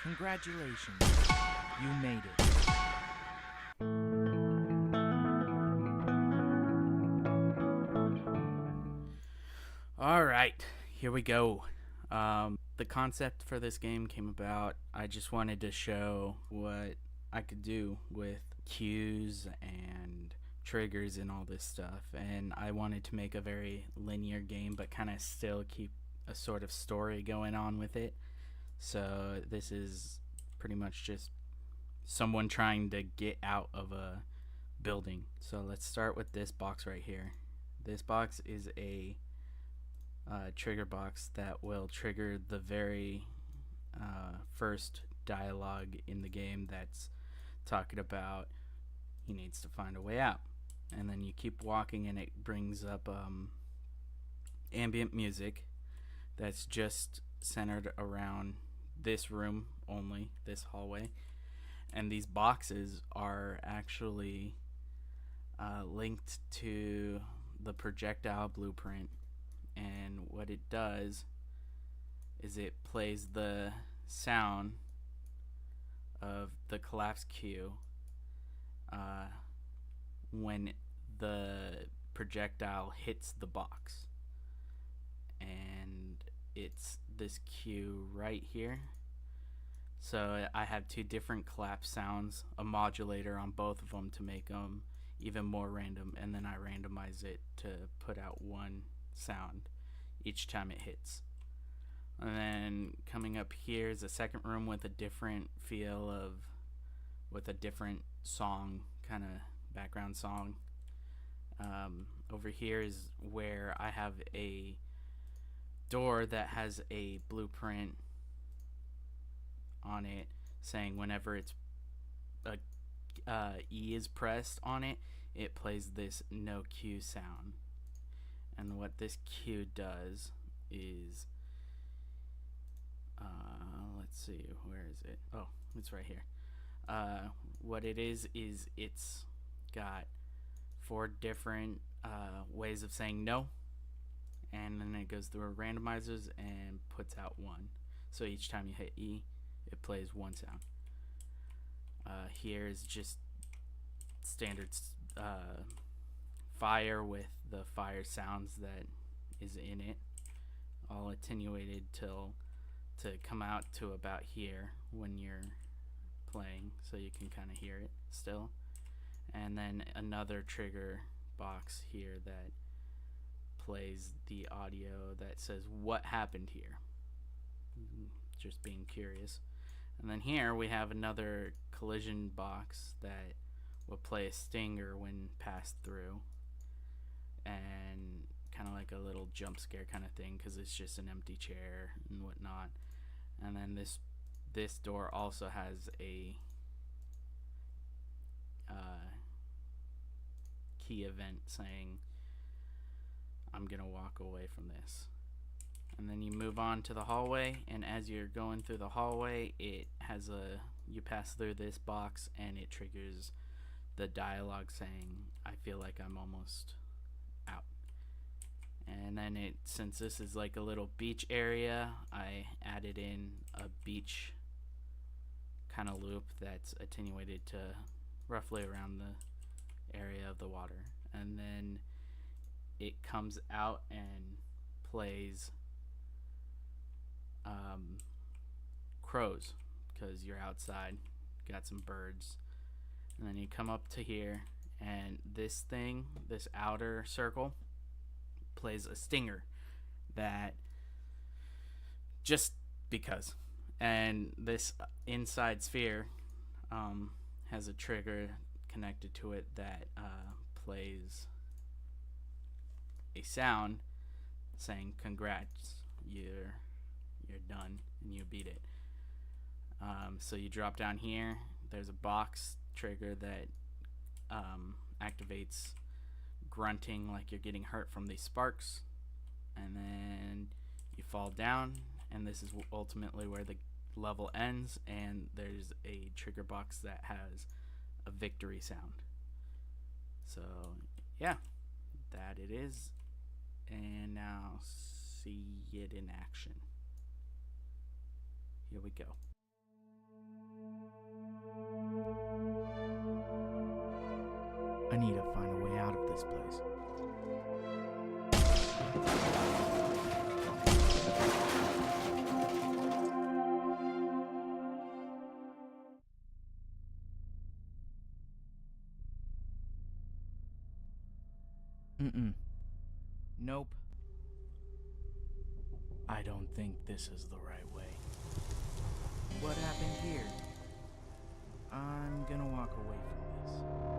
Congratulations, you made it. Alright, here we go. The concept for this game came about. I just wanted to show what I could do with cues and triggers and all this stuff. And I wanted to make a very linear game, but kind of still keep a sort of story going on with it. So this is pretty much just someone trying to get out of a building. So let's start with this box right here. This box is a trigger box that will trigger the very first dialogue in the game that's talking about he needs to find a way out. And then you keep walking and it brings up ambient music that's just centered around this room only, this hallway. And these boxes are actually linked to the projectile blueprint. And what it does is it plays the sound of the collapse cue when the projectile hits the box. And it's this cue right here. So I have two different collapse sounds, a modulator on both of them to make them even more random, and then I randomize it to put out one sound each time it hits. And then coming up here is a second room with a different feel with a different song, kind of background song. Over here is where I have a door that has a blueprint on it saying whenever it's E is pressed on it, it plays this no cue sound. And what this cue does is, let's see, where is it? Oh, it's right here. What it is it's got 4 different ways of saying no, and then it goes through randomizers and puts out one. So each time you hit E, it plays one sound. Here is just standard fire with the fire sounds that is in it, all attenuated to come out to about here when you're playing, so you can kind of hear it still. And then another trigger box here that plays the audio that says what happened here, just being curious. And then here we have another collision box that will play a stinger when passed through, and kind of like a little jump scare kind of thing because it's just an empty chair and whatnot. And then this door also has a key event saying I'm gonna walk away from this. And then you move on to the hallway, and as you're going through the hallway, it has you pass through this box and it triggers the dialogue saying I feel like I'm almost out. And then since this is like a little beach area, I added in a beach kind of loop that's attenuated to roughly around the area of the water. And then it comes out and plays crows because you're outside, got some birds. And then you come up to here, and this outer circle plays a stinger that just because. And this inside sphere has a trigger connected to it that plays a sound saying congrats, you're done and you beat it. So you drop down here, there's a box trigger that activates grunting like you're getting hurt from these sparks, and then you fall down, and this is ultimately where the level ends, and there's a trigger box that has a victory sound. So yeah, that it is. And now see it in action. Here we go. need to find a way out of this place. Nope. I don't think this is the right way. What happened here? I'm gonna walk away from this.